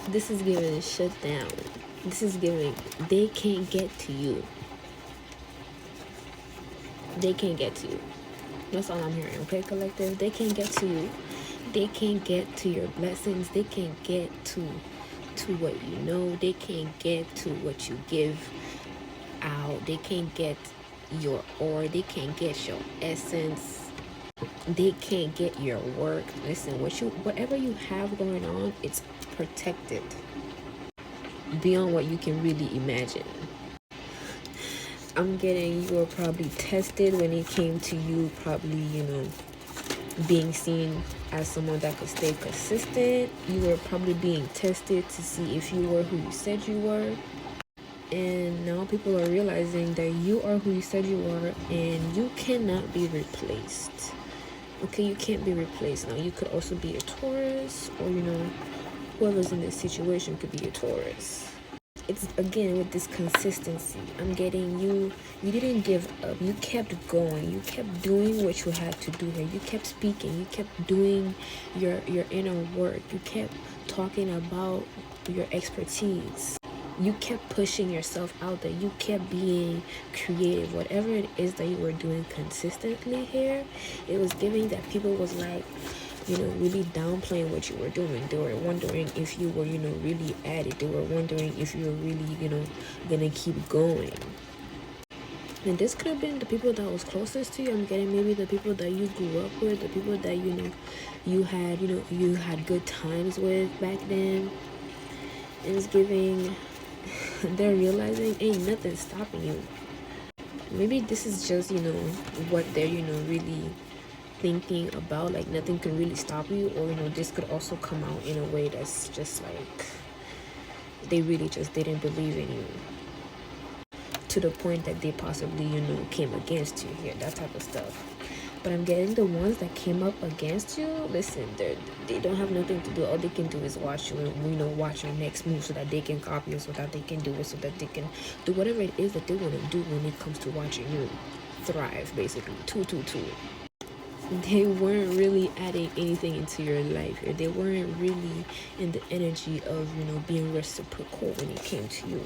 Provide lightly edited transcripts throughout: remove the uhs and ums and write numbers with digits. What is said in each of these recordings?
This is giving shut down. This is giving they can't get to you. They can't get to you. That's all I'm hearing, okay, collective? They can't get to you. They can't get to your blessings. They can't get to what you know. They can't get to what you give out. They can't get your aura. They can't get your essence. They can't get your work. Listen, whatever you have going on, it's protected beyond what you can really imagine. I'm getting you were probably tested when it came to you probably, being seen as someone that could stay consistent. You were probably being tested to see if you were who you said you were. And now people are realizing that you are who you said you are and you cannot be replaced. Okay, you can't be replaced. Now you could also be a Taurus, or whoever's in this situation could be a Taurus. It's again with this consistency. I'm getting you didn't give up. You kept going. You kept doing what you had to do here. You kept speaking. You kept doing your inner work. You kept talking about your expertise. You kept pushing yourself out there. You kept being creative. Whatever it is that you were doing consistently here, it was giving that people was like, really downplaying what you were doing. They were wondering if you were, really at it. They were wondering if you were really, gonna keep going. And this could have been the people that was closest to you. I'm getting maybe the people that you grew up with, the people that, you had good times with back then. And it's giving, they're realizing ain't nothing stopping you. Maybe this is just, what they're, really thinking about, like nothing can really stop you, or this could also come out in a way that's just like they really just didn't believe in you to the point that they possibly came against you here, that type of stuff. But I'm getting the ones that came up against you, listen, they don't have nothing to do. All they can do is watch you and watch your next move so that they can copy it, so that they can do it, so that they can do whatever it is that they want to do when it comes to watching you thrive, basically. Two. They weren't really adding anything into your life. They weren't really in the energy of, being reciprocal when it came to you.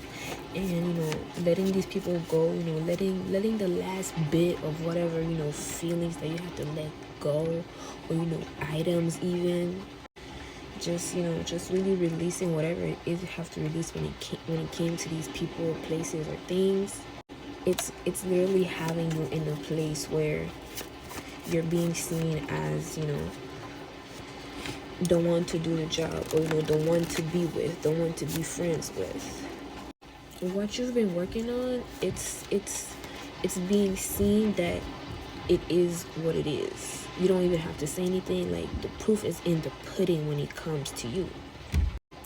And, letting these people go, letting the last bit of whatever, feelings that you have to let go, or, items even. Just, just really releasing whatever it is you have to release when it came to these people, places, or things. It's literally having you in a place where you're being seen as, the one to do the job, or, the one to be with, the one to be friends with. What you've been working on, it's being seen that it is what it is. You don't even have to say anything. Like, the proof is in the pudding when it comes to you.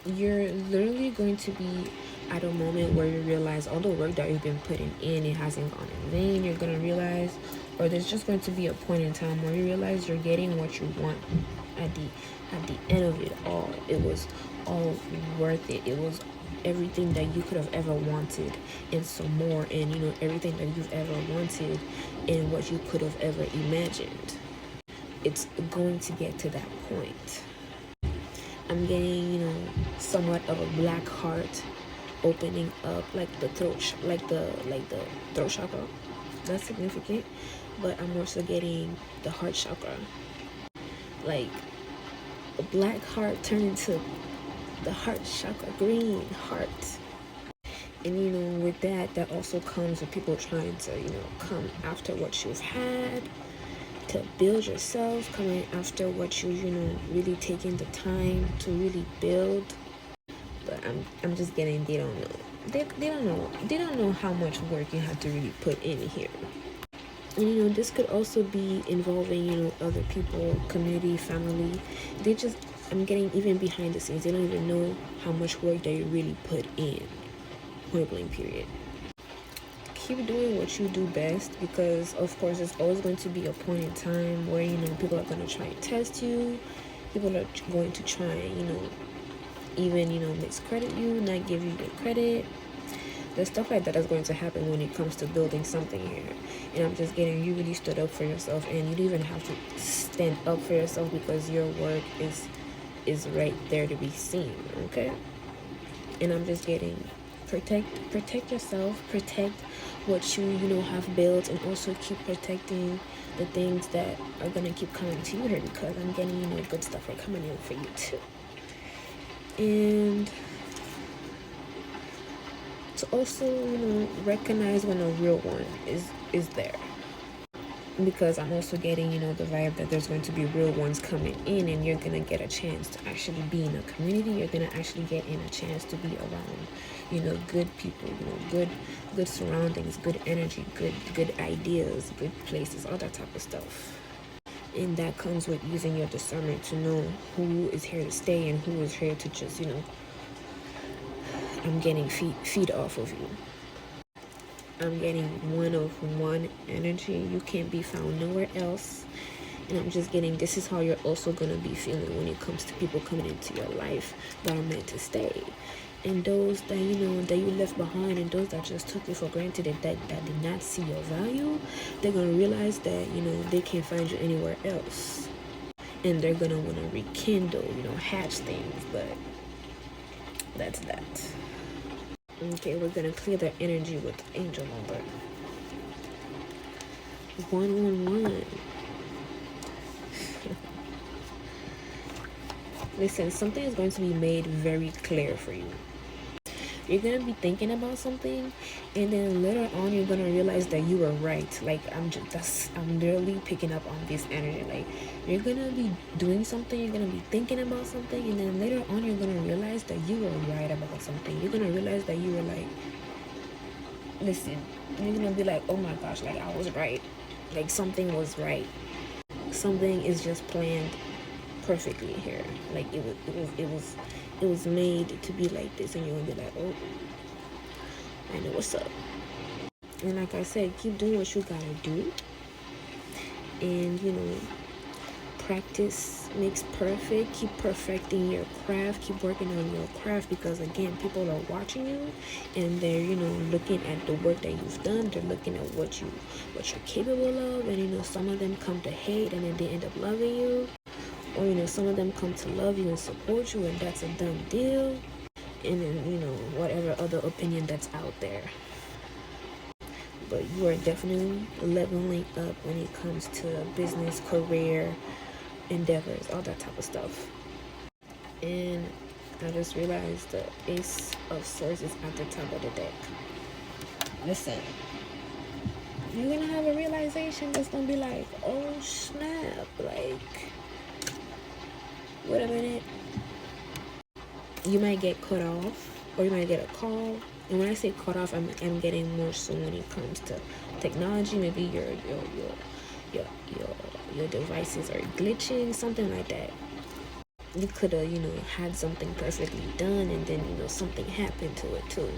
You're literally going to be at a moment where you realize all the work that you've been putting in, it hasn't gone in vain. You're going to realize, or there's just going to be a point in time where you realize you're getting what you want at the end of it all. It was all worth it. It was everything that you could have ever wanted and some more, and everything that you've ever wanted and what you could have ever imagined. It's going to get to that point. I'm getting, somewhat of a black heart opening up, like the throat, like the throat chakra. That's significant. But I'm also getting the heart chakra, like a black heart turned into the heart chakra, green heart. And with that also comes with people trying to come after what you've had to build yourself, coming after what you really taking the time to really build. But I'm just getting, they don't know. They don't know how much work you have to really put in here. And this could also be involving other people, community, family. I'm getting even behind the scenes. They don't even know how much work that you really put in. Point blank period. Keep doing what you do best, because of course there's always going to be a point in time where people are going to try and test you. People are going to try and even miscredit you, not give you your credit. There's stuff like that is going to happen when it comes to building something here. And I'm just getting, you really stood up for yourself, and you don't even have to stand up for yourself because your work is right there to be seen. Okay, And I'm just getting protect yourself, protect what you have built, and also keep protecting the things that are gonna keep coming to you here, because I'm getting good stuff are coming in for you too. And to also recognize when a real one is there, because I'm also getting the vibe that there's going to be real ones coming in, and you're gonna get a chance to actually be in a community. You're gonna actually get in a chance to be around good people, good surroundings, good energy, good ideas, good places, all that type of stuff. And that comes with using your discernment to know who is here to stay and who is here to just I'm getting feed off of you. I'm getting one energy. You can't be found nowhere else. And I'm just getting, this is how you're also going to be feeling when it comes to people coming into your life that are meant to stay. And those that, that you left behind, and those that just took you for granted, that did not see your value, they're going to realize that, they can't find you anywhere else. And they're going to want to rekindle, hatch things. But that's that. Okay, we're gonna clear their energy with angel number 111. Listen, something is going to be made very clear for you. You're gonna be thinking about something, and then later on you're gonna realize that you were right. Like I'm literally picking up on this energy. Like you're gonna be doing something, you're gonna be thinking about something, and then later on you're gonna realize that you were right about something. You're gonna realize that you were like, listen, you're gonna be like, oh my gosh, like I was right. Like something was right. Something is just planned perfectly here. Like it was made to be like this, and you're gonna be like, oh, I know what's up. And like I said, keep doing what you gotta do. And practice makes perfect. Keep perfecting your craft. Keep working on your craft, because again, people are watching you, and they're looking at the work that you've done. They're looking at what you're capable of, and some of them come to hate, and then they end up loving you. Or some of them come to love you and support you, and that's a done deal. And then whatever other opinion that's out there. But you are definitely leveling up when it comes to business, career, endeavors, all that type of stuff. And I just realized the Ace of Swords is at the top of the deck. Listen, you're gonna have a realization that's gonna be like, oh snap, like, wait a minute. You might get cut off, or you might get a call. And when I say cut off, I'm getting more so when it comes to technology. Maybe your devices are glitching, something like that. You could have had something perfectly done, and then something happened to it too.